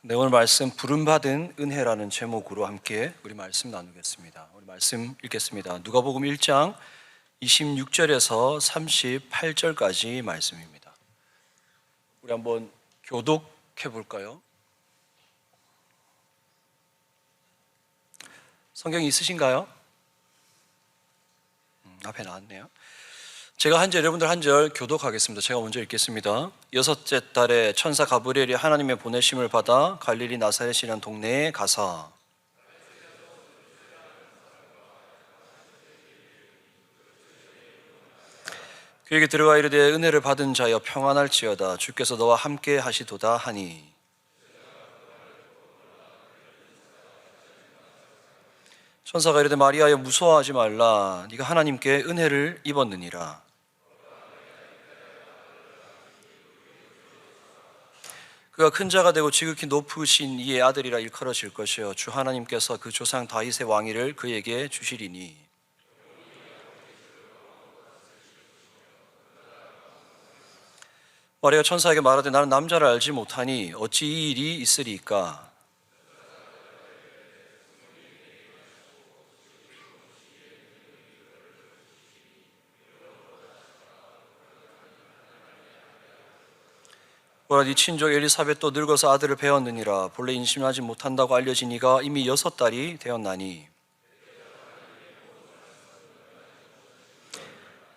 네, 오늘 말씀 부름받은 은혜라는 제목으로 함께 우리 말씀 나누겠습니다. 우리 말씀 읽겠습니다. 누가복음 1장 26절에서 38절까지 말씀입니다. 우리 한번 교독해 볼까요? 성경이 있으신가요? 앞에 나왔네요. 제가 한 절, 여러분들 한 절 교독하겠습니다. 제가 먼저 읽겠습니다. 여섯째 달에 천사 가브리엘이 하나님의 보내심을 받아 갈릴리 나사렛이라는 동네에 가서 그에게 들어가 이르되 은혜를 받은 자여 평안할지어다 주께서 너와 함께 하시도다 하니 천사가 이르되 마리아여 무서워하지 말라 네가 하나님께 은혜를 입었느니라. 그가 큰 자가 되고 지극히 높으신 이의 아들이라 일컬어질 것이요 주 하나님께서 그 조상 다윗의 왕위를 그에게 주시리니 마리아가 천사에게 말하되 나는 남자를 알지 못하니 어찌 이 일이 있으리이까. 보라 네 친족 엘리사벳도 늙어서 아들을 배었느니라. 본래 임신하지 못한다고 알려진 이가 이미 6달이 되었나니.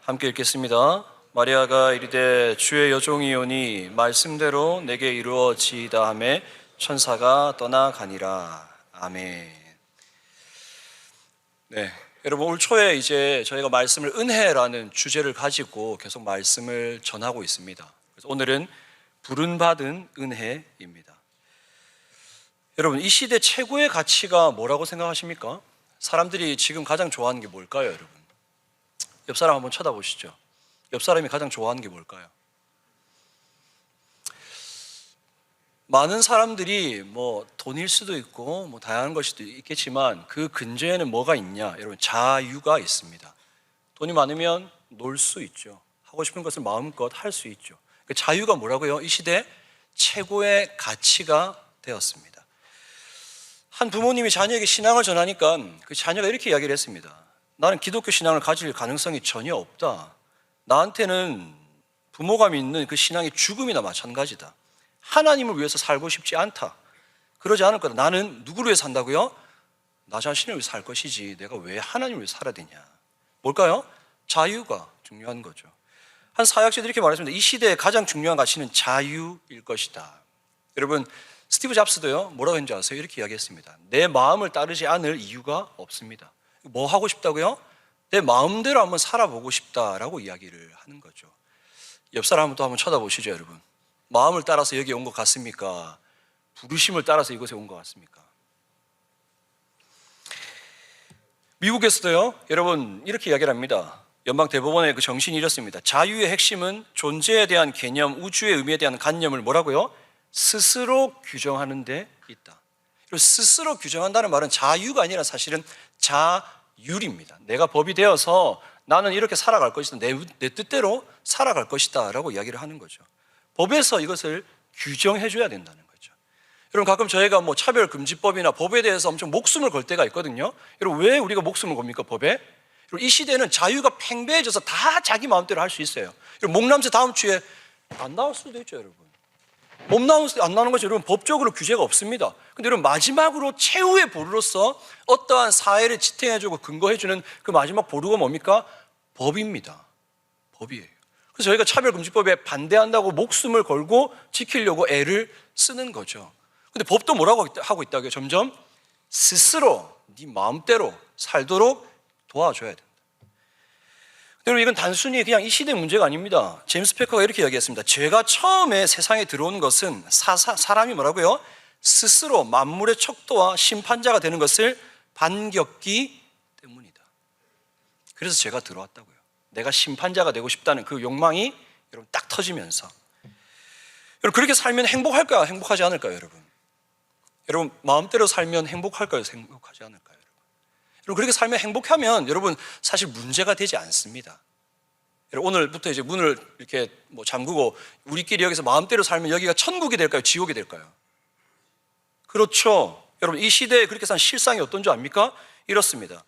함께 읽겠습니다. 마리아가 이르되 주의 여종이오니 말씀대로 내게 이루어지이다 하매 천사가 떠나가니라. 아멘. 네, 여러분 올 초에 이제 저희가 말씀을 은혜라는 주제를 가지고 계속 말씀을 전하고 있습니다. 그래서 오늘은 부름받은 은혜입니다. 여러분 이 시대 최고의 가치가 뭐라고 생각하십니까? 사람들이 지금 가장 좋아하는 게 뭘까요, 여러분? 옆 사람 한번 쳐다보시죠. 옆 사람이 가장 좋아하는 게 뭘까요? 많은 사람들이 뭐 돈일 수도 있고 뭐 다양한 것이 있겠지만 그 근저에는 뭐가 있냐? 여러분 자유가 있습니다. 돈이 많으면 놀 수 있죠. 하고 싶은 것을 마음껏 할 수 있죠. 그 자유가 뭐라고요? 이 시대 최고의 가치가 되었습니다. 한 부모님이 자녀에게 신앙을 전하니까 그 자녀가 이렇게 이야기를 했습니다. 나는 기독교 신앙을 가질 가능성이 전혀 없다. 나한테는 부모가 믿는 그 신앙이 죽음이나 마찬가지다. 하나님을 위해서 살고 싶지 않다. 그러지 않을 거다. 나는 누구를 위해 산다고요? 나 자신을 위해 살 것이지 내가 왜 하나님을 위해 살아야 되냐. 뭘까요? 자유가 중요한 거죠. 한 사역자들이 이렇게 말했습니다. 이 시대의 가장 중요한 가치는 자유일 것이다. 여러분 스티브 잡스도요 뭐라고 했는지 아세요? 이렇게 이야기했습니다. 내 마음을 따르지 않을 이유가 없습니다. 뭐 하고 싶다고요? 내 마음대로 한번 살아보고 싶다라고 이야기를 하는 거죠. 옆 사람 또 한번 쳐다보시죠, 여러분. 마음을 따라서 여기 온 것 같습니까? 부르심을 따라서 이곳에 온 것 같습니까? 미국에서도요, 여러분 이렇게 이야기를 합니다. 연방 대법원의 그 정신이 이렇습니다. 자유의 핵심은 존재에 대한 개념, 우주의 의미에 대한 관념을 뭐라고요? 스스로 규정하는 데 있다. 그리고 스스로 규정한다는 말은 자유가 아니라 사실은 자율입니다. 내가 법이 되어서 나는 이렇게 살아갈 것이다. 내 뜻대로 살아갈 것이다 라고 이야기를 하는 거죠. 법에서 이것을 규정해 줘야 된다는 거죠. 여러분 가끔 저희가 뭐 차별금지법이나 법에 대해서 엄청 목숨을 걸 때가 있거든요. 여러분 왜 우리가 목숨을 겁니까, 법에? 이 시대는 자유가 팽배해져서 다 자기 마음대로 할 수 있어요. 목남새 다음 주에 안 나올 수도 있죠, 여러분. 몸남새 안 나오는 것이 여러분 법적으로 규제가 없습니다. 근데 여러분 마지막으로 최후의 보루로서 어떠한 사회를 지탱해주고 근거해주는 그 마지막 보루가 뭡니까? 법입니다. 법이에요. 그래서 저희가 차별금지법에 반대한다고 목숨을 걸고 지키려고 애를 쓰는 거죠. 근데 법도 뭐라고 하고 있다고요? 점점 스스로 네 마음대로 살도록 도와줘야 된다. 여러분 이건 단순히 그냥 이 시대의 문제가 아닙니다. 제임스 패커가 이렇게 이야기했습니다. 죄가 처음에 세상에 들어온 것은 사람이 뭐라고요? 스스로 만물의 척도와 심판자가 되는 것을 반겼기 때문이다. 그래서 죄가 들어왔다고요. 내가 심판자가 되고 싶다는 그 욕망이 여러분 딱 터지면서 여러분 그렇게 살면 행복할까요? 행복하지 않을까요, 여러분? 여러분 마음대로 살면 행복할까요? 행복하지 않을까요? 여러분 그렇게 살면 행복하면 여러분 사실 문제가 되지 않습니다. 여러분 오늘부터 이제 문을 이렇게 뭐 잠그고 우리끼리 여기서 마음대로 살면 여기가 천국이 될까요? 지옥이 될까요? 그렇죠. 여러분, 이 시대에 그렇게 산 실상이 어떤 줄 압니까? 이렇습니다.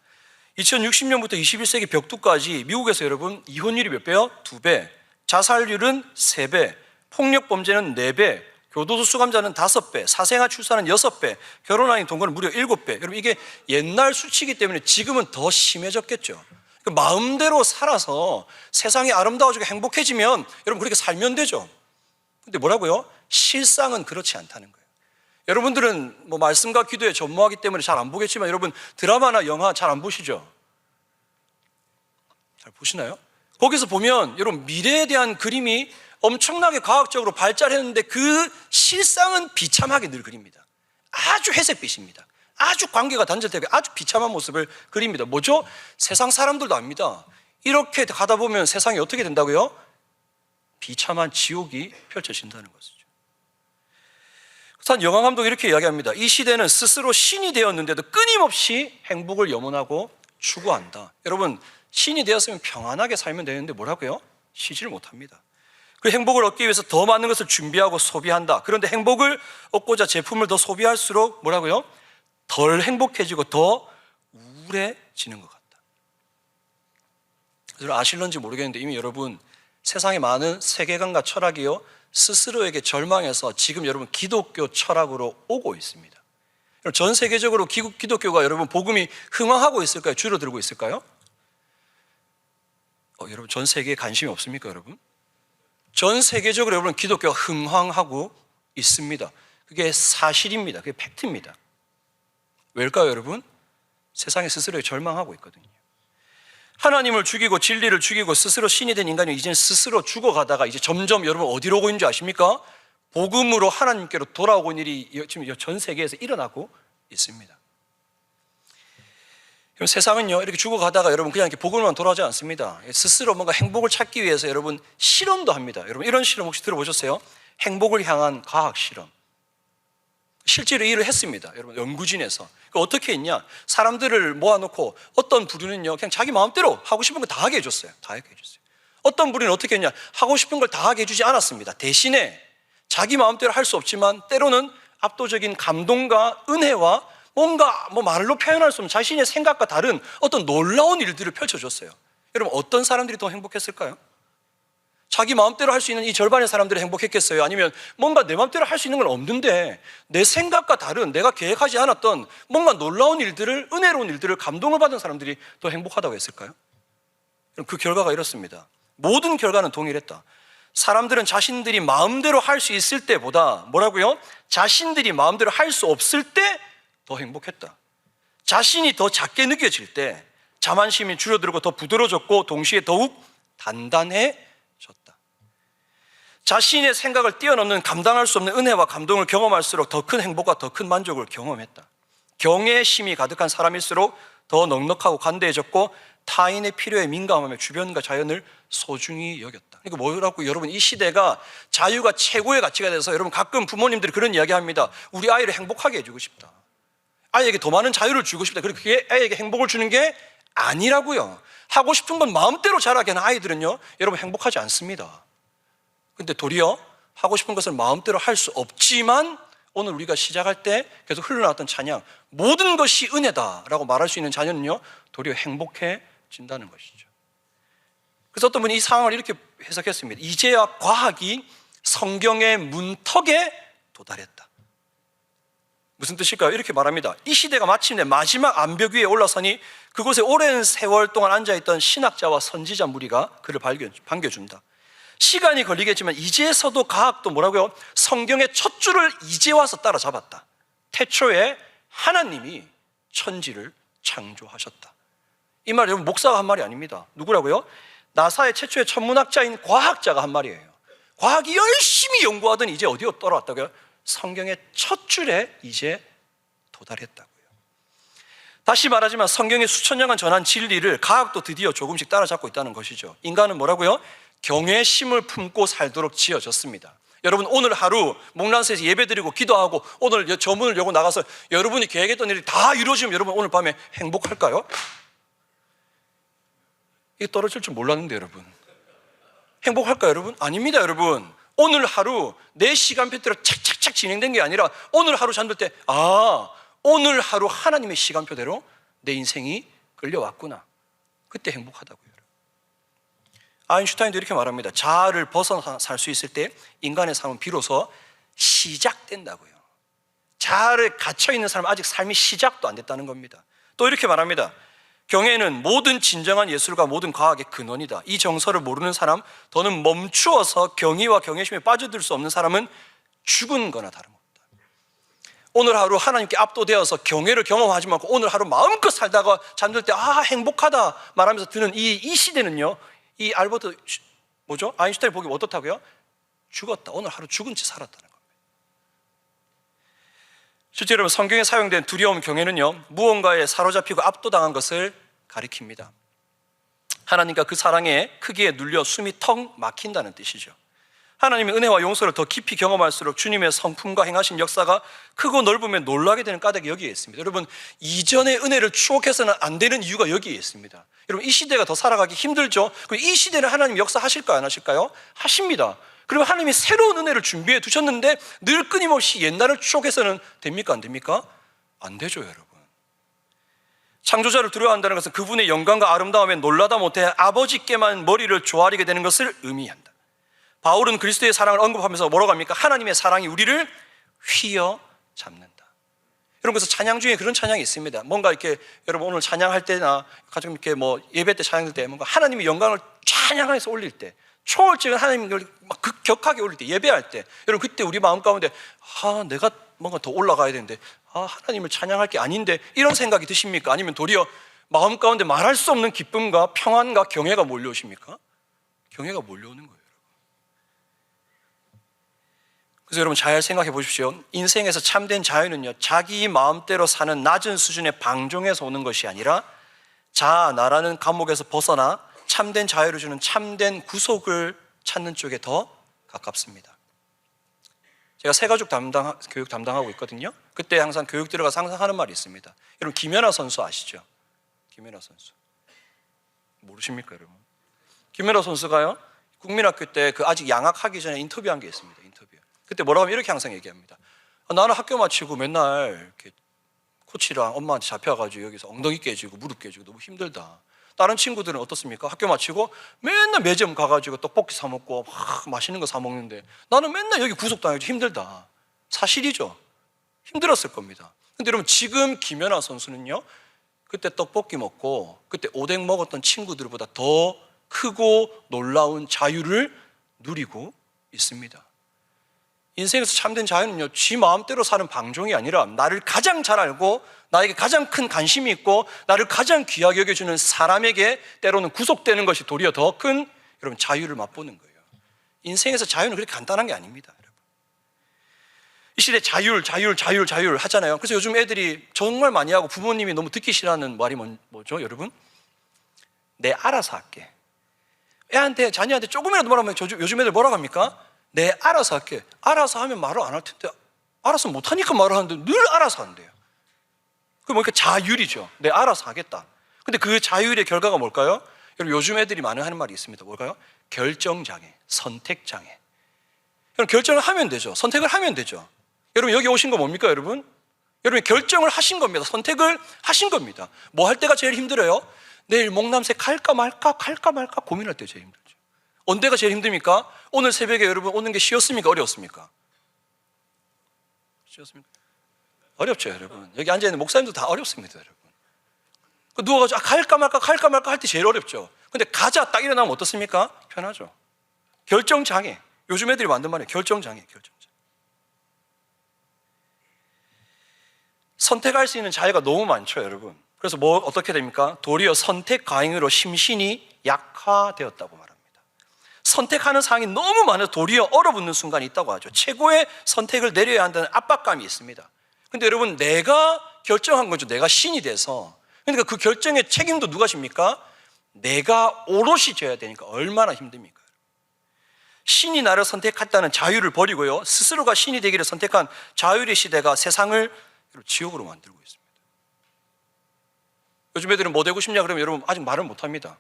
2060년부터 21세기 벽두까지 미국에서 여러분 이혼율이 몇 배요? 2배, 자살률은 3배, 폭력 범죄는 4배, 교도소 수감자는 5배, 사생아 출산은 6배, 결혼하는 동거는 무려 7배. 여러분, 이게 옛날 수치이기 때문에 지금은 더 심해졌겠죠. 마음대로 살아서 세상이 아름다워지고 행복해지면 여러분 그렇게 살면 되죠. 근데 뭐라고요? 실상은 그렇지 않다는 거예요. 여러분들은 뭐 말씀과 기도에 전무하기 때문에 잘 안 보겠지만 여러분 드라마나 영화 잘 안 보시죠? 잘 보시나요? 거기서 보면 여러분 미래에 대한 그림이 엄청나게 과학적으로 발달했는데 그 실상은 비참하게 늘 그립니다. 아주 회색빛입니다. 아주 관계가 단절되고 아주 비참한 모습을 그립니다. 뭐죠? 세상 사람들도 압니다. 이렇게 가다 보면 세상이 어떻게 된다고요? 비참한 지옥이 펼쳐진다는 것이죠. 산 영화 감독이 이렇게 이야기합니다. 이 시대는 스스로 신이 되었는데도 끊임없이 행복을 염원하고 추구한다. 여러분, 신이 되었으면 평안하게 살면 되는데 뭐라고요? 쉬지를 못합니다. 그 행복을 얻기 위해서 더 많은 것을 준비하고 소비한다. 그런데 행복을 얻고자 제품을 더 소비할수록 뭐라고요? 덜 행복해지고 더 우울해지는 것 같다. 여러분 아실런지 모르겠는데 이미 여러분 세상의 많은 세계관과 철학이요 스스로에게 절망해서 지금 여러분 기독교 철학으로 오고 있습니다. 전 세계적으로 기독교가 여러분 복음이 흥황하고 있을까요? 줄어들고 있을까요? 여러분 전 세계에 관심이 없습니까, 여러분? 전 세계적으로 여러분 기독교가 흥황하고 있습니다. 그게 사실입니다. 그게 팩트입니다. 왜일까요, 여러분? 세상에 스스로에 절망하고 있거든요. 하나님을 죽이고 진리를 죽이고 스스로 신이 된 인간이 이제 스스로 죽어가다가 이제 점점 여러분 어디로 오고 있는 줄 아십니까? 복음으로 하나님께로 돌아오고 있는 일이 지금 전 세계에서 일어나고 있습니다. 세상은요 이렇게 죽어가다가 여러분 그냥 이렇게 복음으로만 돌아오지 않습니다. 스스로 뭔가 행복을 찾기 위해서 여러분 실험도 합니다. 여러분 이런 실험 혹시 들어보셨어요? 행복을 향한 과학 실험. 실제로 일을 했습니다. 여러분 연구진에서. 어떻게 했냐? 사람들을 모아놓고 어떤 부류는요 그냥 자기 마음대로 하고 싶은 거 다 하게 해줬어요. 다 하게 해줬어요. 어떤 부류는 어떻게 했냐? 하고 싶은 걸 다 하게 해주지 않았습니다. 대신에 자기 마음대로 할 수 없지만 때로는 압도적인 감동과 은혜와 뭔가 말로 표현할 수 없는 자신의 생각과 다른 어떤 놀라운 일들을 펼쳐줬어요. 여러분 어떤 사람들이 더 행복했을까요? 자기 마음대로 할 수 있는 이 절반의 사람들이 행복했겠어요? 아니면 뭔가 내 마음대로 할 수 있는 건 없는데 내 생각과 다른 내가 계획하지 않았던 뭔가 놀라운 일들을, 은혜로운 일들을 감동을 받은 사람들이 더 행복하다고 했을까요? 그 결과가 이렇습니다. 모든 결과는 동일했다. 사람들은 자신들이 마음대로 할 수 있을 때보다 뭐라고요? 자신들이 마음대로 할 수 없을 때 더 행복했다. 자신이 더 작게 느껴질 때 자만심이 줄어들고 더 부드러워졌고 동시에 더욱 단단해졌다. 자신의 생각을 뛰어넘는 감당할 수 없는 은혜와 감동을 경험할수록 더 큰 행복과 더 큰 만족을 경험했다. 경외심이 가득한 사람일수록 더 넉넉하고 관대해졌고 타인의 필요에 민감하며 주변과 자연을 소중히 여겼다. 그러니까 뭐라고 여러분 이 시대가 자유가 최고의 가치가 돼서 여러분 가끔 부모님들이 그런 이야기 합니다. 우리 아이를 행복하게 해주고 싶다. 아이에게 더 많은 자유를 주고 싶다. 그렇게 아이에게 행복을 주는 게 아니라고요. 하고 싶은 건 마음대로 자라게 하는 아이들은요 여러분 행복하지 않습니다. 근데 도리어 하고 싶은 것을 마음대로 할 수 없지만 오늘 우리가 시작할 때 계속 흘러나왔던 찬양 모든 것이 은혜다라고 말할 수 있는 자녀는요 도리어 행복해진다는 것이죠. 그래서 어떤 분이 이 상황을 이렇게 해석했습니다. 이제야 과학이 성경의 문턱에 도달했다. 무슨 뜻일까요? 이렇게 말합니다. 이 시대가 마침내 마지막 암벽 위에 올라서니 그곳에 오랜 세월 동안 앉아있던 신학자와 선지자 무리가 그를 반겨준다. 시간이 걸리겠지만 이제서도 과학도 뭐라고요? 성경의 첫 줄을 이제 와서 따라잡았다. 태초에 하나님이 천지를 창조하셨다. 이 말 여러분 목사가 한 말이 아닙니다. 누구라고요? 나사의 최초의 천문학자인 과학자가 한 말이에요. 과학이 열심히 연구하더니 이제 어디로 떨어왔다고요? 성경의 첫 줄에 이제 도달했다고요. 다시 말하지만 성경의 수천 년간 전한 진리를 과학도 드디어 조금씩 따라잡고 있다는 것이죠. 인간은 뭐라고요? 경외심을 품고 살도록 지어졌습니다. 여러분 오늘 하루 목란서에서 예배드리고 기도하고 오늘 저 문을 열고 나가서 여러분이 계획했던 일이 다 이루어지면 여러분 오늘 밤에 행복할까요? 이게 떨어질 줄 몰랐는데 여러분 행복할까요 여러분? 아닙니다 여러분. 오늘 하루 내 시간표대로 착착착 착착 진행된 게 아니라 오늘 하루 잠들 때 오늘 하루 하나님의 시간표대로 내 인생이 끌려왔구나. 그때 행복하다고요. 아인슈타인도 이렇게 말합니다. 자아를 벗어나 살 수 있을 때 인간의 삶은 비로소 시작된다고요. 자아를 갇혀있는 사람은 아직 삶이 시작도 안 됐다는 겁니다. 또 이렇게 말합니다. 경애는 모든 진정한 예술과 모든 과학의 근원이다. 이 정서를 모르는 사람, 더는 멈추어서 경의와 경외심에 빠져들 수 없는 사람은 죽은 거나 다름없다. 오늘 하루 하나님께 압도되어서 경외를 경험하지 말고 오늘 하루 마음껏 살다가 잠들 때 행복하다 말하면서 드는 이 시대는요, 이 알버트 아인슈타인 보기 어떻다고요? 죽었다. 오늘 하루 죽은 채 살았다는 겁니다. 실제 여러분, 성경에 사용된 두려움, 경외는요, 무언가에 사로잡히고 압도당한 것을 가리킵니다. 하나님과 그 사랑의 크기에 눌려 숨이 턱 막힌다는 뜻이죠. 하나님의 은혜와 용서를 더 깊이 경험할수록 주님의 성품과 행하신 역사가 크고 넓으면 놀라게 되는 까닭이 여기에 있습니다. 여러분, 이전의 은혜를 추억해서는 안 되는 이유가 여기에 있습니다. 여러분, 이 시대가 더 살아가기 힘들죠. 그럼 이 시대는 하나님 역사하실까요, 안 하실까요? 하십니다. 그리고 하나님이 새로운 은혜를 준비해 두셨는데 늘 끊임없이 옛날을 추억해서는 됩니까, 안 됩니까? 안 되죠, 여러분. 창조자를 두려워한다는 것은 그분의 영광과 아름다움에 놀라다 못해 아버지께만 머리를 조아리게 되는 것을 의미한다. 바울은 그리스도의 사랑을 언급하면서 뭐라고 합니까? 하나님의 사랑이 우리를 휘어잡는다. 여러분, 그래서 찬양 중에 그런 찬양이 있습니다. 뭔가 이렇게 여러분 오늘 찬양할 때나 가끔 이렇게 예배 때 찬양할 때 뭔가 하나님의 영광을 찬양해서 올릴 때, 초월적인 하나님을 막 극격하게 올릴 때, 예배할 때, 여러분 그때 우리 마음 가운데 내가 뭔가 더 올라가야 되는데 하나님을 찬양할 게 아닌데 이런 생각이 드십니까? 아니면 도리어 마음 가운데 말할 수 없는 기쁨과 평안과 경외가 몰려오십니까? 경외가 몰려오는 거예요. 그래서 여러분 잘 생각해 보십시오. 인생에서 참된 자유는요, 자기 마음대로 사는 낮은 수준의 방종에서 오는 것이 아니라 나라는 감옥에서 벗어나 참된 자유를 주는 참된 구속을 찾는 쪽에 더 가깝습니다. 제가 새가족 교육 담당하고 있거든요. 그때 항상 교육 들어가서 항상 하는 말이 있습니다. 여러분, 김연아 선수 아시죠? 김연아 선수 모르십니까, 여러분? 김연아 선수가요, 국민학교 때 아직 양학하기 전에 인터뷰한 게 있습니다. 그때 뭐라고 하면 이렇게 항상 얘기합니다. 나는 학교 마치고 맨날 이렇게 코치랑 엄마한테 잡혀가지고 여기서 엉덩이 깨지고 무릎 깨지고 너무 힘들다. 다른 친구들은 어떻습니까? 학교 마치고 맨날 매점 가가지고 떡볶이 사 먹고 맛있는 거 사 먹는데 나는 맨날 여기 구속당해서 힘들다. 사실이죠. 힘들었을 겁니다. 근데 여러분, 지금 김연아 선수는요, 그때 떡볶이 먹고 그때 오뎅 먹었던 친구들보다 더 크고 놀라운 자유를 누리고 있습니다. 인생에서 참된 자유는요, 지 마음대로 사는 방종이 아니라 나를 가장 잘 알고 나에게 가장 큰 관심이 있고 나를 가장 귀하게 여겨주는 사람에게 때로는 구속되는 것이 도리어 더 큰 여러분 자유를 맛보는 거예요. 인생에서 자유는 그렇게 간단한 게 아닙니다, 여러분. 이 시대 자율 하잖아요. 그래서 요즘 애들이 정말 많이 하고 부모님이 너무 듣기 싫어하는 말이 뭐죠, 여러분? 내 알아서 할게. 애한테, 자녀한테 조금이라도 뭐라면 요즘 애들 뭐라고 합니까? 내 알아서 할게. 알아서 하면 말을 안 할 텐데 알아서 못하니까 말을 하는데 늘 알아서 한대요. 그게 뭐니까 자율이죠. 내 알아서 하겠다. 근데 그 자율의 결과가 뭘까요? 여러분, 요즘 애들이 많이 하는 말이 있습니다. 뭘까요? 결정장애, 선택장애. 여러분, 결정을 하면 되죠. 선택을 하면 되죠. 여러분, 여기 오신 거 뭡니까, 여러분? 여러분이 결정을 하신 겁니다. 선택을 하신 겁니다. 뭐 할 때가 제일 힘들어요? 내일 목남새 갈까 말까 고민할 때 제일 힘들죠. 언제가 제일 힘듭니까? 오늘 새벽에 여러분 오는 게 쉬웠습니까? 어려웠습니까? 쉬웠습니까? 어렵죠, 여러분. 여기 앉아있는 목사님도 다 어렵습니다, 여러분. 누워가지고 갈까 말까 할 때 제일 어렵죠. 근데 가자 딱 일어나면 어떻습니까? 편하죠. 결정장애. 요즘 애들이 만든 말이에요. 결정장애. 선택할 수 있는 자유가 너무 많죠, 여러분. 그래서 어떻게 됩니까? 도리어 선택 과잉으로 심신이 약화되었다고 말합니다. 선택하는 상황이 너무 많아서 도리어 얼어붙는 순간이 있다고 하죠. 최고의 선택을 내려야 한다는 압박감이 있습니다. 근데 여러분, 내가 결정한 거죠. 내가 신이 돼서. 그러니까 그 결정의 책임도 누가 집니까? 내가 오롯이 져야 되니까 얼마나 힘듭니까? 신이 나를 선택했다는 자유를 버리고요, 스스로가 신이 되기를 선택한 자율의 시대가 세상을 지옥으로 만들고 있습니다. 요즘 애들은 뭐 되고 싶냐 그러면 여러분 아직 말을 못합니다.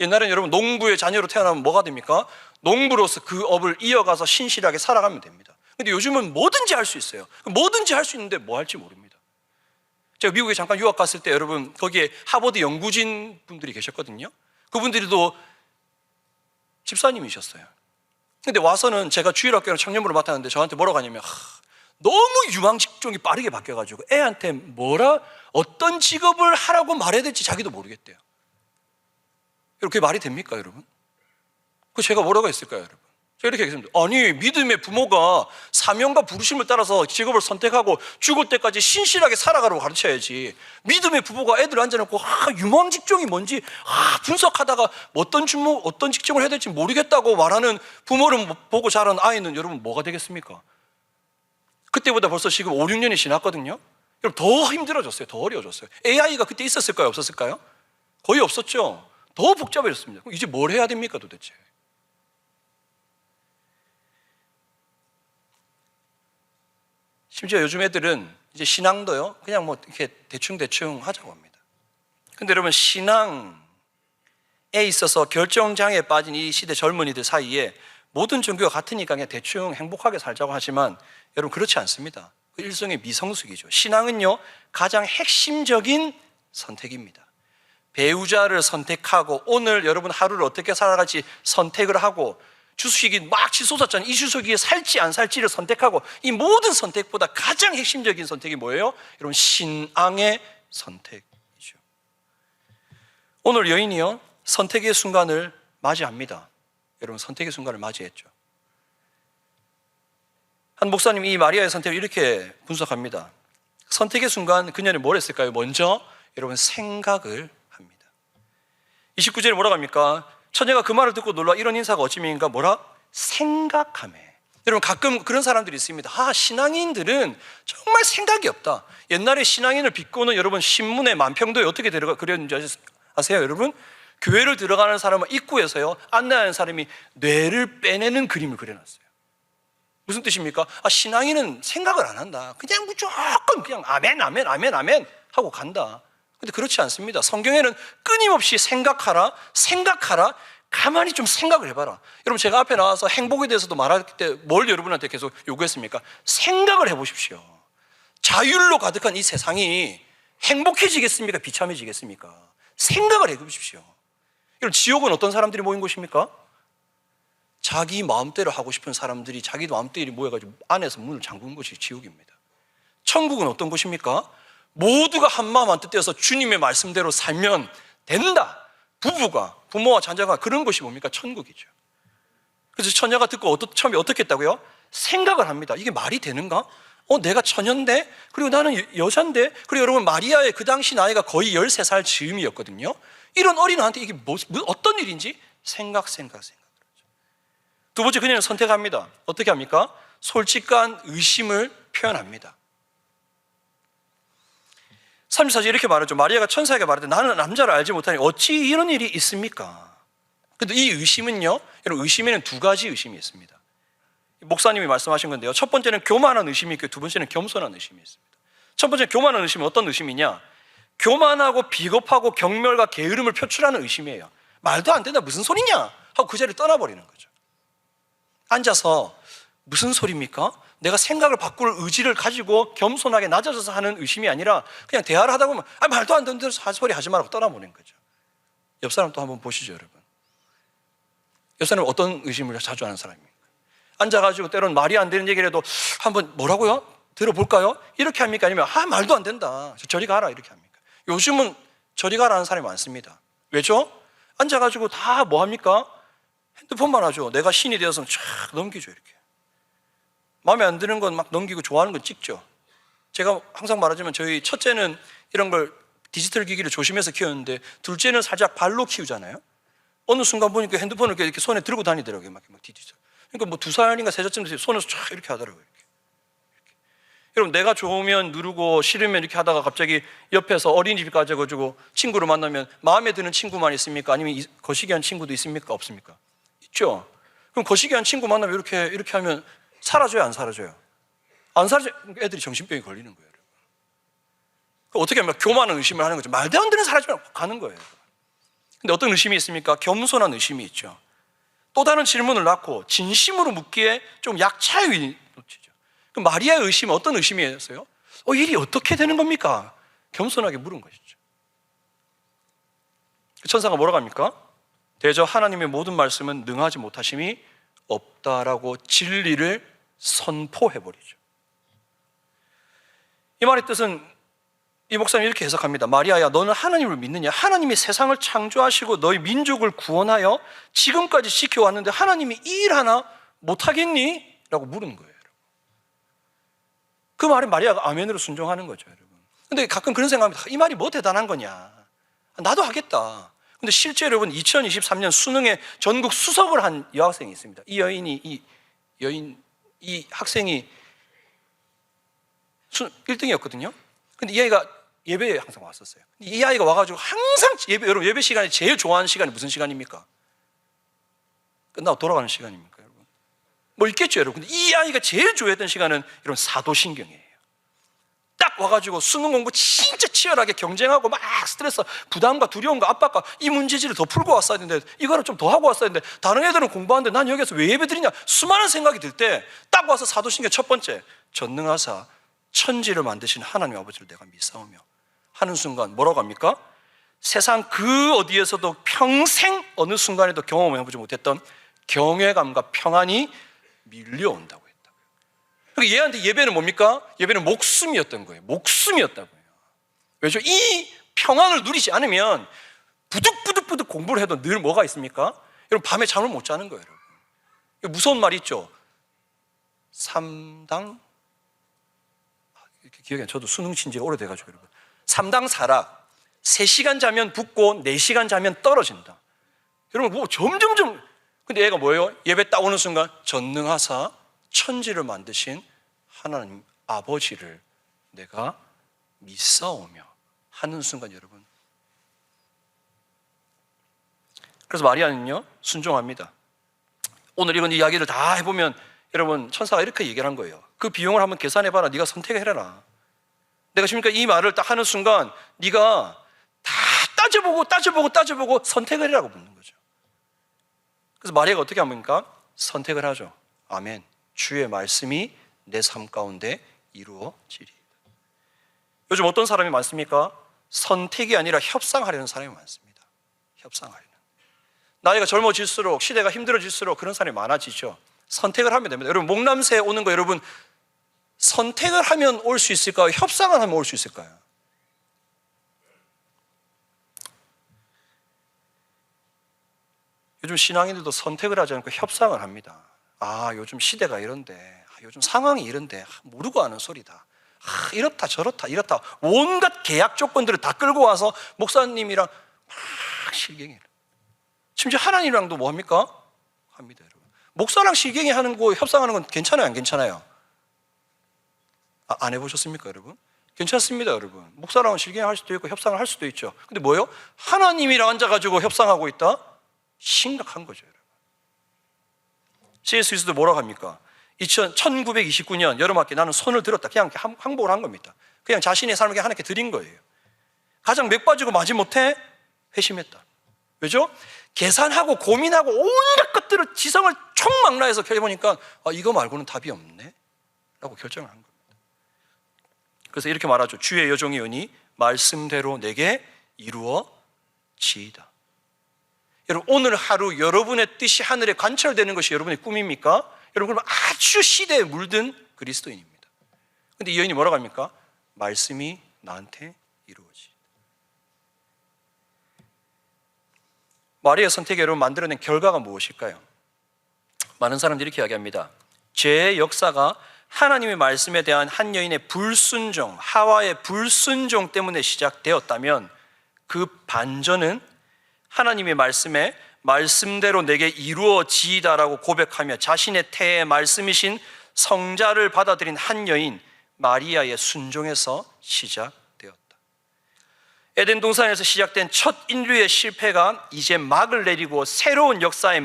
옛날에는 여러분 농부의 자녀로 태어나면 뭐가 됩니까? 농부로서 그 업을 이어가서 신실하게 살아가면 됩니다. 근데 요즘은 뭐든지 할 수 있어요. 뭐든지 할 수 있는데 뭐 할지 모릅니다. 제가 미국에 잠깐 유학 갔을 때 여러분 거기에 하버드 연구진 분들이 계셨거든요. 그분들도 집사님이셨어요. 근데 와서는 제가 주일학교를 청년부를 맡았는데 저한테 뭐라고 하냐면 너무 유망 직종이 빠르게 바뀌어가지고 애한테 어떤 직업을 하라고 말해야 될지 자기도 모르겠대요. 그게 말이 됩니까, 여러분? 그 제가 뭐라고 했을까요, 여러분? 제가 이렇게 얘기했습니다. 아니, 믿음의 부모가 사명과 부르심을 따라서 직업을 선택하고 죽을 때까지 신실하게 살아가라고 가르쳐야지. 믿음의 부모가 애들 앉아놓고 유망 직종이 뭔지 분석하다가 어떤 직종을 해야 될지 모르겠다고 말하는 부모를 보고 자란 아이는 여러분 뭐가 되겠습니까? 그때보다 벌써 지금 5, 6년이 지났거든요. 그럼 더 힘들어졌어요. 더 어려워졌어요. AI가 그때 있었을까요? 없었을까요? 거의 없었죠. 더 복잡해졌습니다. 그럼 이제 뭘 해야 됩니까, 도대체? 심지어 요즘 애들은 이제 신앙도요, 그냥 뭐 이렇게 대충 하자고 합니다. 근데 여러분, 신앙에 있어서 결정장애에 빠진 이 시대 젊은이들 사이에 모든 종교가 같으니까 그냥 대충 행복하게 살자고 하지만 여러분, 그렇지 않습니다. 그 일종의 미성숙이죠. 신앙은요, 가장 핵심적인 선택입니다. 배우자를 선택하고 오늘 여러분 하루를 어떻게 살아갈지 선택을 하고 주식이 막 치솟았잖아요. 이 주식이 살지 안 살지를 선택하고 이 모든 선택보다 가장 핵심적인 선택이 뭐예요? 여러분, 신앙의 선택이죠. 오늘 여인이요, 선택의 순간을 맞이합니다. 여러분, 선택의 순간을 맞이했죠. 한 목사님이 이 마리아의 선택을 이렇게 분석합니다. 선택의 순간 그녀는 뭘 했을까요? 먼저 여러분, 생각을 합니다. 29절에 뭐라고 합니까? 처녀가 그 말을 듣고 놀라 이런 인사가 어찌민가 뭐라? 생각하매. 여러분, 가끔 그런 사람들이 있습니다. 신앙인들은 정말 생각이 없다. 옛날에 신앙인을 빚고는 여러분 신문에 만평도에 어떻게 그렸는지 아세요? 여러분, 교회를 들어가는 사람은 입구에서요, 안내하는 사람이 뇌를 빼내는 그림을 그려놨어요. 무슨 뜻입니까? 신앙인은 생각을 안 한다. 그냥 무조건 그냥 아멘 하고 간다. 근데 그렇지 않습니다. 성경에는 끊임없이 생각하라. 가만히 좀 생각을 해봐라. 여러분, 제가 앞에 나와서 행복에 대해서도 말할 때 뭘 여러분한테 계속 요구했습니까? 생각을 해보십시오. 자율로 가득한 이 세상이 행복해지겠습니까? 비참해지겠습니까? 생각을 해보십시오. 여러분, 지옥은 어떤 사람들이 모인 곳입니까? 자기 마음대로 하고 싶은 사람들이 자기 마음대로 모여가지고 안에서 문을 잠그는 것이 지옥입니다. 천국은 어떤 곳입니까? 모두가 한마음 한뜻되어서 주님의 말씀대로 살면 된다. 부모와 자녀가 그런 것이 뭡니까? 천국이죠. 그래서 처녀가 듣고 처음에 어떻게 했다고요? 생각을 합니다. 이게 말이 되는가? 내가 처녀인데, 그리고 나는 여자인데, 그리고 여러분, 마리아의 그 당시 나이가 거의 13살 즈음이었거든요. 이런 어린아이한테 이게 어떤 일인지 생각. 두 번째, 그녀는 선택합니다. 어떻게 합니까? 솔직한 의심을 표현합니다. 34절 이렇게 말하죠. 마리아가 천사에게 말하되 나는 남자를 알지 못하니 어찌 이런 일이 있습니까? 근데 이 의심은요, 여러분, 의심에는 두 가지 의심이 있습니다. 목사님이 말씀하신 건데요, 첫 번째는 교만한 의심이 있고 두 번째는 겸손한 의심이 있습니다. 첫 번째 교만한 의심은 어떤 의심이냐? 교만하고 비겁하고 경멸과 게으름을 표출하는 의심이에요. 말도 안 된다, 무슨 소리냐 하고 그 자리를 떠나버리는 거죠. 앉아서 무슨 소리입니까? 내가 생각을 바꿀 의지를 가지고 겸손하게 낮아져서 하는 의심이 아니라 그냥 대화를 하다 보면 말도 안 되는 소리 하지 말라고 떠나보낸 거죠. 옆 사람 또 한번 보시죠, 여러분. 옆 사람은 어떤 의심을 자주 하는 사람입니까? 앉아가지고 때로는 말이 안 되는 얘기를 해도 한번 뭐라고요? 들어볼까요? 이렇게 합니까? 아니면 말도 안 된다, 저리 가라, 이렇게 합니까? 요즘은 저리 가라는 사람이 많습니다. 왜죠? 앉아가지고 다 뭐 합니까? 핸드폰만 하죠. 내가 신이 되어서 쫙 넘기죠. 이렇게 마음에 안 드는 건 막 넘기고 좋아하는 건 찍죠. 제가 항상 말하지만 저희 첫째는 이런 걸 디지털 기기를 조심해서 키웠는데 둘째는 살짝 발로 키우잖아요. 어느 순간 보니까 핸드폰을 이렇게 손에 들고 다니더라고요. 막 디지털. 그러니까 뭐 2살인가 3살쯤 돼서 손에서 쫙 이렇게 하더라고요. 이렇게. 여러분, 내가 좋으면 누르고 싫으면 이렇게 하다가 갑자기 옆에서 어린이집 가져가지고 친구를 만나면 마음에 드는 친구만 있습니까? 아니면 거시기한 친구도 있습니까? 없습니까? 있죠. 그럼 거시기한 친구 만나면 이렇게 하면 사라져요, 안 사라져요? 안 사라져. 애들이 정신병이 걸리는 거예요. 어떻게 하면 교만한 의심을 하는 거죠. 말도 안 되는 사라지면 가는 거예요. 근데 어떤 의심이 있습니까? 겸손한 의심이 있죠. 또 다른 질문을 낳고 진심으로 묻기에 좀 약차의 놓치죠. 그 마리아의 의심은 어떤 의심이었어요? 일이 어떻게 되는 겁니까? 겸손하게 물은 것이죠. 천사가 뭐라고 합니까? 대저 하나님의 모든 말씀은 능하지 못하심이 없다라고 진리를 선포해버리죠. 이 말의 뜻은 이 목사님 이렇게 해석합니다. 마리아야, 너는 하나님을 믿느냐? 하나님이 세상을 창조하시고 너희 민족을 구원하여 지금까지 지켜왔는데 하나님이 이 일 하나 못하겠니? 라고 물은 거예요. 그 말에 마리아가 아멘으로 순종하는 거죠, 여러분. 근데 가끔 그런 생각합니다. 이 말이 뭐 대단한 거냐? 나도 하겠다. 근데 실제 여러분 2023년 수능에 전국 수석을 한 여학생이 있습니다. 이 학생이 1등이었거든요. 근데 이 아이가 예배에 항상 왔었어요. 이 아이가 와가지고 항상 여러분 예배 시간에 제일 좋아하는 시간이 무슨 시간입니까? 끝나고 돌아가는 시간입니까, 여러분? 뭐 있겠죠, 여러분. 근데 이 아이가 제일 좋아했던 시간은 여러분 사도신경이에요. 딱 와가지고 수능 공부 진짜 치열하게 경쟁하고 막 스트레스, 부담과 두려움과 압박과 이 문제지를 더 풀고 왔어야 되는데 이거를 좀 더 하고 왔어야 되는데 다른 애들은 공부하는데 난 여기서 왜 예배 드리냐 수많은 생각이 들 때 딱 와서 사도신경 첫 번째, 전능하사 천지를 만드신 하나님 아버지를 내가 믿사오며 하는 순간 뭐라고 합니까? 세상 그 어디에서도 평생 어느 순간에도 경험해보지 못했던 경외감과 평안이 밀려온다고 했다고요. 그러니까 얘한테 예배는 뭡니까? 예배는 목숨이었던 거예요. 목숨이었다고요. 왜죠? 이 평안을 누리지 않으면 부득부득 공부를 해도 늘 뭐가 있습니까? 여러분 밤에 잠을 못 자는 거예요. 여러분. 무서운 말이 있죠. 기억이 안 나요. 저도 수능 친 지가 오래돼가지고 여러분. 3당 4락 3시간 자면 붙고 4시간 자면 떨어진다. 여러분 뭐 점점점. 근데 얘가 뭐예요? 예배 딱 오는 순간 전능하사 천지를 만드신 하나님 아버지를 내가 믿사오며 하는 순간 여러분. 그래서 마리아는요 순종합니다. 오늘 이런 이야기를 다 해보면 여러분 천사가 이렇게 얘기를 한 거예요. 그 비용을 한번 계산해봐라. 네가 선택해라. 내가 지금 이 말을 딱 하는 순간 네가 다 따져보고 선택을 해라고 묻는 거죠. 그래서 마리아가 어떻게 합니까? 선택을 하죠. 아멘. 주의 말씀이 내 삶 가운데 이루어지리이다. 요즘 어떤 사람이 많습니까? 선택이 아니라 협상하려는 사람이 많습니다. 협상하려는. 나이가 젊어질수록 시대가 힘들어질수록 그런 사람이 많아지죠. 선택을 하면 됩니다. 여러분 목남새 오는 거 여러분 선택을 하면 올 수 있을까요? 협상을 하면 올 수 있을까요? 요즘 신앙인들도 선택을 하지 않고 협상을 합니다. 요즘 시대가 이런데, 요즘 상황이 이런데, 모르고 하는 소리다. 이렇다 저렇다 온갖 계약 조건들을 다 끌고 와서 목사님이랑 막 실갱이를. 심지어 하나님이랑도 뭐 합니까? 합니다, 여러분. 목사랑 실갱이 하는 거 협상하는 건 괜찮아요, 안 괜찮아요? 안 해보셨습니까, 여러분? 괜찮습니다, 여러분. 목사랑은 실갱할 수도 있고 협상을 할 수도 있죠. 근데 뭐예요? 하나님이랑 앉아가지고 협상하고 있다? 심각한 거죠, 여러분. C.S. 루이스도 뭐라고 합니까? 1929년 여름학기 나는 손을 들었다. 그냥 항복을 한 겁니다. 그냥 자신의 삶을 하나님께 드린 거예요. 가장 맥 빠지고 마지못해 회심했다. 왜죠? 계산하고 고민하고 온갖 것들을 지성을 총망라해서 해보니까 이거 말고는 답이 없네 라고 결정을 한 겁니다. 그래서 이렇게 말하죠. 주의 여종의 은이 말씀대로 내게 이루어지이다. 여러분 오늘 하루 여러분의 뜻이 하늘에 관철되는 것이 여러분의 꿈입니까? 여러분 그러면 아주 시대에 물든 그리스도인입니다. 그런데 이 여인이 뭐라고 합니까? 말씀이 나한테 이루어지이다. 마리아의 선택이 여러분 만들어낸 결과가 무엇일까요? 많은 사람들이 이렇게 이야기합니다. 죄의 역사가 하나님의 말씀에 대한 한 여인의 불순종, 하와의 불순종 때문에 시작되었다면 그 반전은 하나님의 말씀에 말씀대로 내게 이루어지이다라고 고백하며 자신의 태의 말씀이신 성자를 받아들인 한 여인 마리아의 순종에서 시작되었다. 에덴 동산에서 시작된 첫 인류의 실패가 이제 막을 내리고 새로운 역사의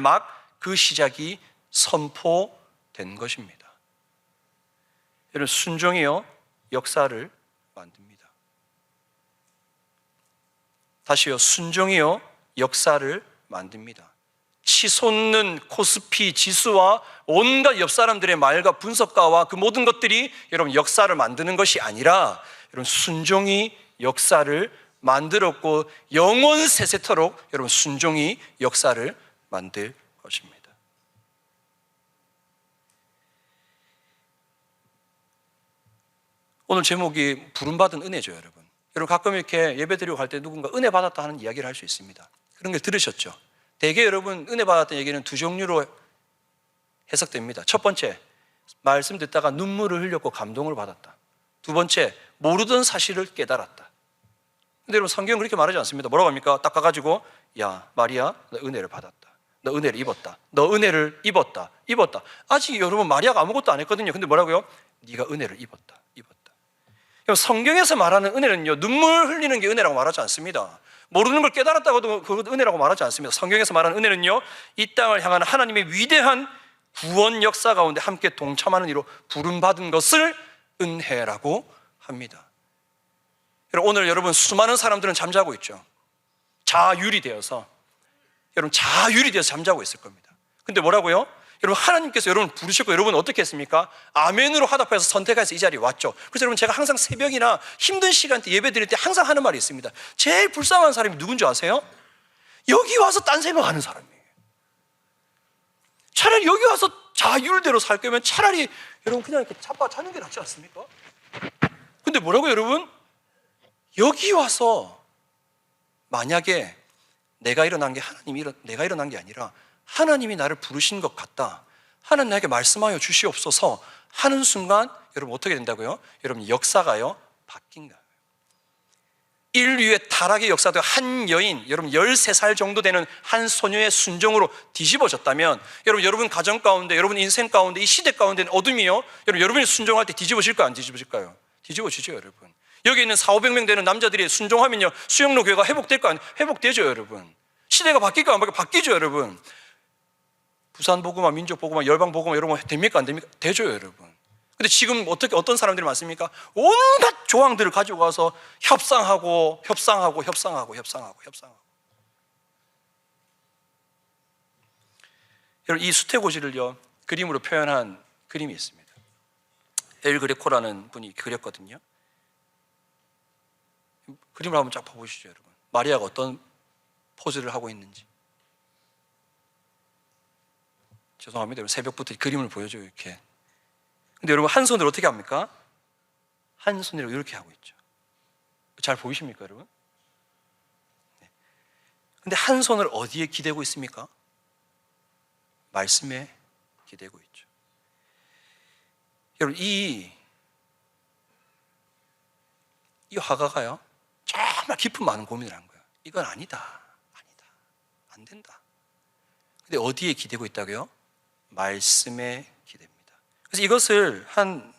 그 시작이 선포된 것입니다. 여러분 순종이요 역사를 만듭니다. 다시요 순종이요 역사를 만듭니다. 치솟는 코스피 지수와 온갖 옆 사람들의 말과 분석가와 그 모든 것들이 여러분 역사를 만드는 것이 아니라 여러분 순종이 역사를 만들었고 영원 세세토록 여러분 순종이 역사를 만들 것입니다. 오늘 제목이 부름받은 은혜죠, 여러분. 여러분 가끔 이렇게 예배드리고 갈 때 누군가 은혜 받았다 하는 이야기를 할 수 있습니다. 그런 걸 들으셨죠? 대개 여러분 은혜 받았다는 얘기는 두 종류로 해석됩니다. 첫 번째, 말씀 듣다가 눈물을 흘렸고 감동을 받았다. 두 번째, 모르던 사실을 깨달았다. 근데 여러분 성경은 그렇게 말하지 않습니다. 뭐라고 합니까? 딱 가가지고 야 마리아 너 은혜를 받았다. 너 은혜를 입었다. 너 은혜를 입었다. 아직 여러분 마리아가 아무것도 안 했거든요. 근데 뭐라고요? 네가 은혜를 입었다. 성경에서 말하는 은혜는요, 눈물 흘리는 게 은혜라고 말하지 않습니다. 모르는 걸 깨달았다고 해도 그것도 은혜라고 말하지 않습니다. 성경에서 말하는 은혜는요, 이 땅을 향하는 하나님의 위대한 구원 역사 가운데 함께 동참하는 이로 부름받은 것을 은혜라고 합니다. 오늘 여러분 수많은 사람들은 잠자고 있죠. 자율이 되어서 잠자고 있을 겁니다. 근데 뭐라고요? 여러분 하나님께서 여러분을 부르셨고 여러분은 어떻게 했습니까? 아멘으로 화답해서 선택해서 이 자리에 왔죠. 그래서 여러분 제가 항상 새벽이나 힘든 시간 때 예배 드릴 때 항상 하는 말이 있습니다. 제일 불쌍한 사람이 누군지 아세요? 여기 와서 딴 생각하는 사람이에요. 차라리 여기 와서 자율대로 살 거면 차라리 여러분 그냥 이렇게 자빠 자는 게 낫지 않습니까? 근데 뭐라고요, 여러분? 여기 와서 만약에 내가 일어난 게 내가 일어난 게 아니라 하나님이 나를 부르신 것 같다. 하나님 나에게 말씀하여 주시옵소서 하는 순간 여러분 어떻게 된다고요? 여러분 역사가요 바뀐 거예요. 인류의 타락의 역사도 한 여인, 여러분 13살 정도 되는 한 소녀의 순종으로 뒤집어졌다면 여러분 가정 가운데, 여러분 인생 가운데, 이 시대 가운데는 어둠이요. 여러분이 순종할 때 뒤집어질까요? 안 뒤집어질까요? 뒤집어지죠, 여러분. 여기 있는 400~500명 되는 남자들이 순종하면요 수영로 교회가 회복될까요? 회복되죠, 여러분. 시대가 바뀔까요? 안 바뀌어요? 바뀌죠, 여러분. 부산 복음화, 민족 복음화, 열방 복음화 이런 거 됩니까? 안 됩니까? 되죠, 여러분. 근데 지금 어떤 사람들이 많습니까? 온갖 조항들을 가지고 와서 협상하고. 여러분 이 수태고지를요 그림으로 표현한 그림이 있습니다. 엘 그레코라는 분이 그렸거든요. 그림을 한번 쫙 봐보시죠, 여러분. 마리아가 어떤 포즈를 하고 있는지. 죄송합니다, 여러분. 새벽부터 그림을 보여줘요, 이렇게. 근데 여러분 한 손으로 어떻게 합니까? 한 손으로 이렇게 하고 있죠. 잘 보이십니까, 여러분? 네. 근데 한 손을 어디에 기대고 있습니까? 말씀에 기대고 있죠. 여러분 이 화가가요 정말 깊은 많은 고민을 한 거예요. 이건 아니다, 안 된다. 근데 어디에 기대고 있다고요? 말씀에 기대입니다. 그래서 이것을 한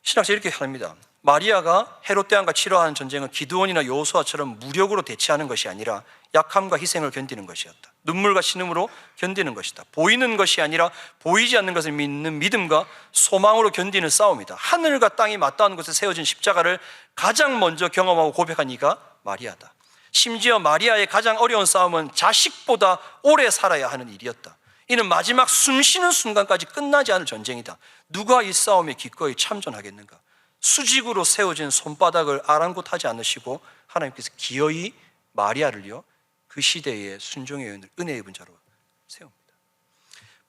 신학자 이렇게 합니다. 마리아가 헤롯 대왕과 치러하는 전쟁은 기드온이나 여호수아처럼 무력으로 대치하는 것이 아니라 약함과 희생을 견디는 것이었다. 눈물과 신음으로 견디는 것이다. 보이는 것이 아니라 보이지 않는 것을 믿는 믿음과 소망으로 견디는 싸움이다. 하늘과 땅이 맞닿은 곳에 세워진 십자가를 가장 먼저 경험하고 고백한 이가 마리아다. 심지어 마리아의 가장 어려운 싸움은 자식보다 오래 살아야 하는 일이었다. 이는 마지막 숨쉬는 순간까지 끝나지 않을 전쟁이다. 누가 이 싸움에 기꺼이 참전하겠는가? 수직으로 세워진 손바닥을 아랑곳하지 않으시고 하나님께서 기어이 마리아를요 그 시대의 순종의 은혜의 입은 자로 세웁니다.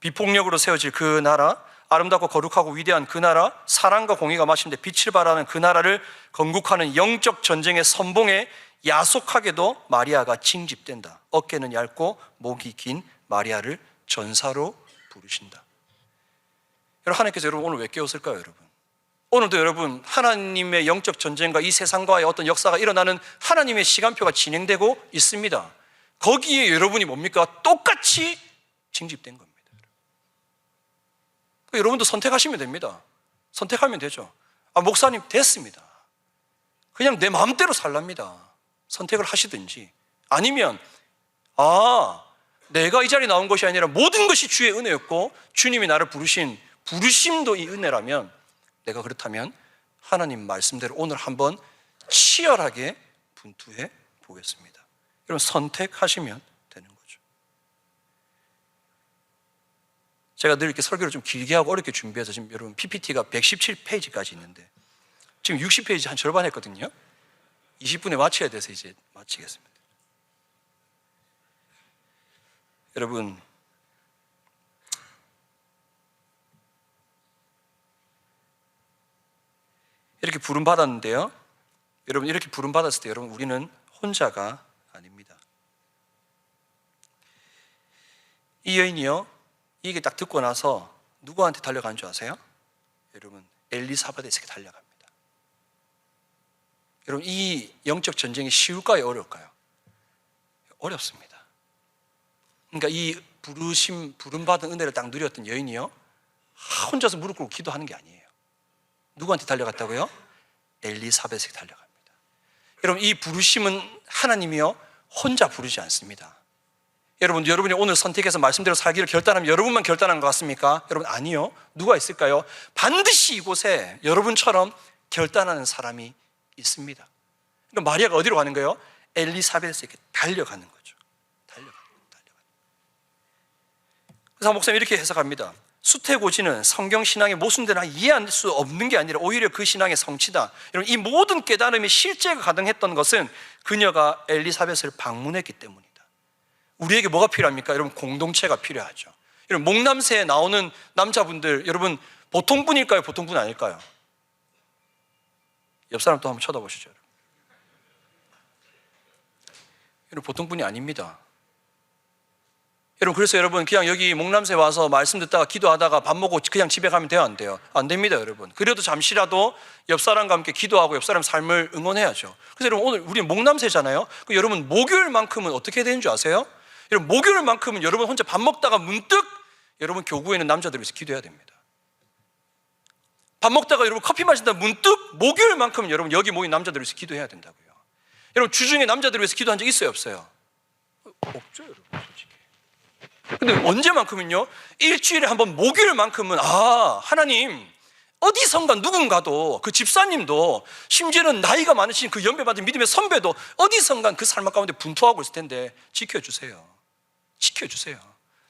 비폭력으로 세워질 그 나라, 아름답고 거룩하고 위대한 그 나라, 사랑과 공의가 마침내 빛을 발하는 그 나라를 건국하는 영적 전쟁의 선봉에 야속하게도 마리아가 징집된다. 어깨는 얇고 목이 긴 마리아를 전사로 부르신다. 여러분 하나님께서 여러분 오늘 왜 깨웠을까요, 여러분? 오늘도 여러분 하나님의 영적 전쟁과 이 세상과의 어떤 역사가 일어나는 하나님의 시간표가 진행되고 있습니다. 거기에 여러분이 뭡니까? 똑같이 징집된 겁니다. 여러분도 선택하시면 됩니다. 선택하면 되죠. 목사님 됐습니다. 그냥 내 마음대로 살랍니다. 선택을 하시든지 아니면 내가 이 자리에 나온 것이 아니라 모든 것이 주의 은혜였고 주님이 나를 부르신 부르심도 이 은혜라면 내가 그렇다면 하나님 말씀대로 오늘 한번 치열하게 분투해 보겠습니다. 여러분 선택하시면 되는 거죠. 제가 늘 이렇게 설교를 좀 길게 하고 어렵게 준비해서 지금 여러분 PPT가 117페이지까지 있는데 지금 60페이지 한 절반 했거든요. 20분에 마쳐야 돼서 이제 마치겠습니다. 여러분, 이렇게 부름받았는데요. 여러분, 이렇게 부름받았을 때 여러분, 우리는 혼자가 아닙니다. 이 여인이요, 이게 딱 듣고 나서 누구한테 달려간 줄 아세요? 여러분, 엘리사벳에게 달려갑니다. 여러분, 이 영적 전쟁이 쉬울까요? 어려울까요? 어렵습니다. 그러니까 이 부름받은 은혜를 딱 누렸던 여인이요, 혼자서 무릎 꿇고 기도하는 게 아니에요. 누구한테 달려갔다고요? 엘리사벳에게 달려갑니다. 여러분, 이 부르심은 하나님이요, 혼자 부르지 않습니다. 여러분, 여러분이 오늘 선택해서 말씀대로 살기를 결단하면 여러분만 결단한 것 같습니까? 여러분, 아니요. 누가 있을까요? 반드시 이곳에 여러분처럼 결단하는 사람이 있습니다. 그러니까 마리아가 어디로 가는 거예요? 엘리사벳에게 달려가는 거죠. 달려가는. 그래서 목사님 이렇게 해석합니다. 수태고지는 성경신앙의 모순되나 이해할 수 없는 게 아니라 오히려 그 신앙의 성취다. 여러분, 이 모든 깨달음이 실제가 가능했던 것은 그녀가 엘리사벳을 방문했기 때문이다. 우리에게 뭐가 필요합니까? 여러분, 공동체가 필요하죠. 여러분, 목남새에 나오는 남자분들, 여러분 보통 분일까요? 보통 분 아닐까요? 옆 사람 또 한번 쳐다보시죠. 여러분, 보통 분이 아닙니다. 여러분, 그래서 여러분 그냥 여기 목남새 와서 말씀 듣다가 기도하다가 밥 먹고 그냥 집에 가면 돼요? 안 돼요? 안 됩니다, 여러분. 그래도 잠시라도 옆 사람과 함께 기도하고 옆 사람 삶을 응원해야죠. 그래서 여러분, 오늘 우리는 목남새잖아요. 여러분, 목요일만큼은 어떻게 되는 줄 아세요? 여러분, 목요일만큼은 여러분 혼자 밥 먹다가 문득 여러분 교구에 있는 남자들을 위해서 기도해야 됩니다. 밥 먹다가 여러분 커피 마신다 문득 목요일만큼은 여러분 여기 모인 남자들을 위해서 기도해야 된다고요. 여러분, 주중에 남자들을 위해서 기도한 적 있어요, 없어요? 없죠, 여러분, 솔직히. 근데 언제만큼은요? 일주일에 한 번 목요일만큼은 하나님, 어디선가 누군가도, 그 집사님도, 심지어는 나이가 많으신 그 연배받은 믿음의 선배도 어디선가 그 삶 가운데 분투하고 있을 텐데 지켜주세요. 지켜주세요.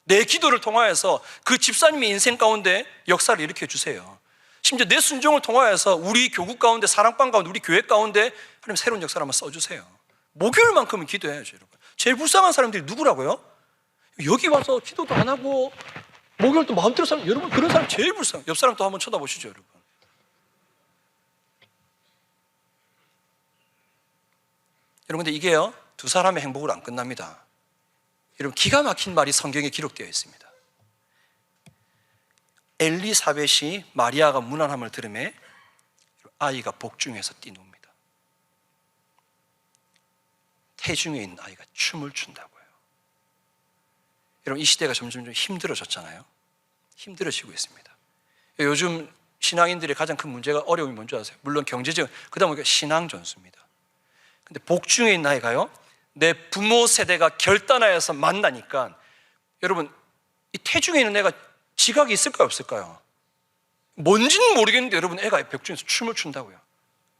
내 기도를 통하여서 그 집사님의 인생 가운데 역사를 일으켜주세요. 심지어 내 순종을 통하여서 우리 교국 가운데, 사랑방 가운데, 우리 교회 가운데 하나님 새로운 역사를 한번 써주세요. 목요일만큼은 기도해야죠, 여러분. 제일 불쌍한 사람들이 누구라고요? 여기 와서 기도도 안 하고 목요일 또 마음대로 사는, 여러분, 그런 사람 제일 불쌍해요. 옆 사람 또 한번 쳐다보시죠, 여러분. 여러분, 근데 이게요, 두 사람의 행복으로 안 끝납니다. 여러분, 기가 막힌 말이 성경에 기록되어 있습니다. 엘리사벳이 마리아가 문안함을 들으매 아이가 복중에서 뛰놉니다. 태중에 있는 아이가 춤을 춘다고요. 여러분, 이 시대가 점점 좀 힘들어졌잖아요. 힘들어지고 있습니다. 요즘 신앙인들의 가장 큰 문제가, 어려움이 뭔지 아세요? 물론 경제적, 그 다음에 신앙 전수입니다. 근데 복중에 있는 아이가요, 내 부모 세대가 결단하여서 만나니까, 여러분, 이 태중에 있는 애가 지각이 있을까요, 없을까요? 뭔지는 모르겠는데 여러분, 애가 벽중에서 춤을 춘다고요.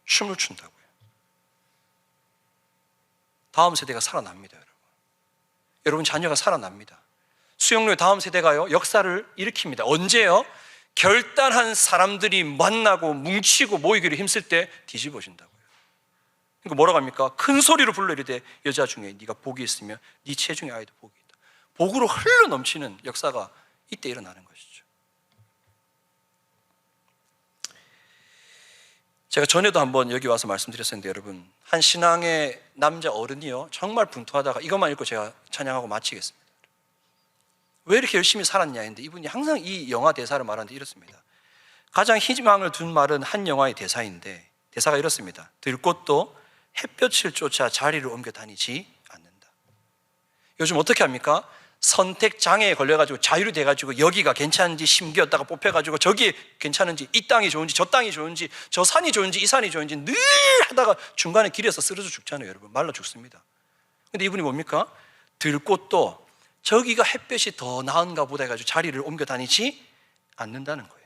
춤을 춘다고요. 다음 세대가 살아납니다, 여러분. 여러분 자녀가 살아납니다. 수영로의 다음 세대가요, 역사를 일으킵니다. 언제요? 결단한 사람들이 만나고 뭉치고 모이기를 힘쓸 때 뒤집어진다고요. 그러니까 뭐라고 합니까? 큰 소리로 불러 이르되 여자 중에 네가 복이 있으며 네 체중의 아이도 복이 있다. 복으로 흘러 넘치는 역사가 이때 일어나는 것이죠. 제가 전에도 한번 여기 와서 말씀드렸었는데, 여러분, 한 신앙의 남자 어른이요, 정말 분투하다가 이것만 읽고 제가 찬양하고 마치겠습니다. 왜 이렇게 열심히 살았냐 했는데, 이분이 항상 이 영화 대사를 말하는데 이렇습니다. 가장 희망을 둔 말은 한 영화의 대사인데, 대사가 이렇습니다. 들꽃도 햇볕을 쫓아 자리를 옮겨 다니지 않는다. 요즘 어떻게 합니까? 선택 장애에 걸려가지고 자유로 돼가지고 여기가 괜찮은지 심기었다가 뽑혀가지고 저기 괜찮은지, 이 땅이 좋은지 저 땅이 좋은지 저 산이 좋은지 이 산이 좋은지 늘 하다가 중간에 길에서 쓰러져 죽잖아요, 여러분. 말라 죽습니다. 근데 이분이 뭡니까? 들꽃도 저기가 햇볕이 더 나은가 보다 해가지고 자리를 옮겨 다니지 않는다는 거예요.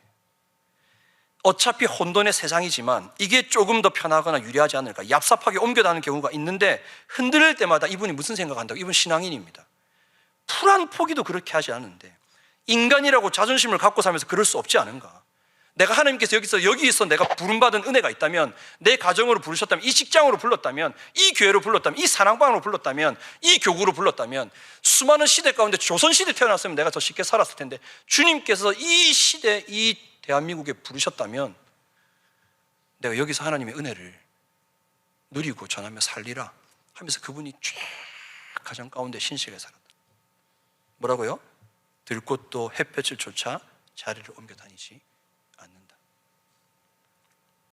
어차피 혼돈의 세상이지만 이게 조금 더 편하거나 유리하지 않을까, 얍삽하게 옮겨 다니는 경우가 있는데, 흔들릴 때마다 이분이 무슨 생각한다고? 이분 신앙인입니다. 풀 한 포기도 그렇게 하지 않는데 인간이라고 자존심을 갖고 살면서 그럴 수 없지 않은가? 내가 하나님께서 여기서 내가 부름받은 은혜가 있다면, 내 가정으로 부르셨다면, 이 직장으로 불렀다면, 이 교회로 불렀다면, 이 사랑방으로 불렀다면, 이 교구로 불렀다면, 수많은 시대 가운데 조선시대 태어났으면 내가 더 쉽게 살았을 텐데 주님께서 이 시대, 이 대한민국에 부르셨다면 내가 여기서 하나님의 은혜를 누리고 전하며 살리라 하면서 그분이 쫙 가정 가운데 신실하게 살았다. 뭐라고요? 들꽃도 햇볕을 쫓아 자리를 옮겨 다니지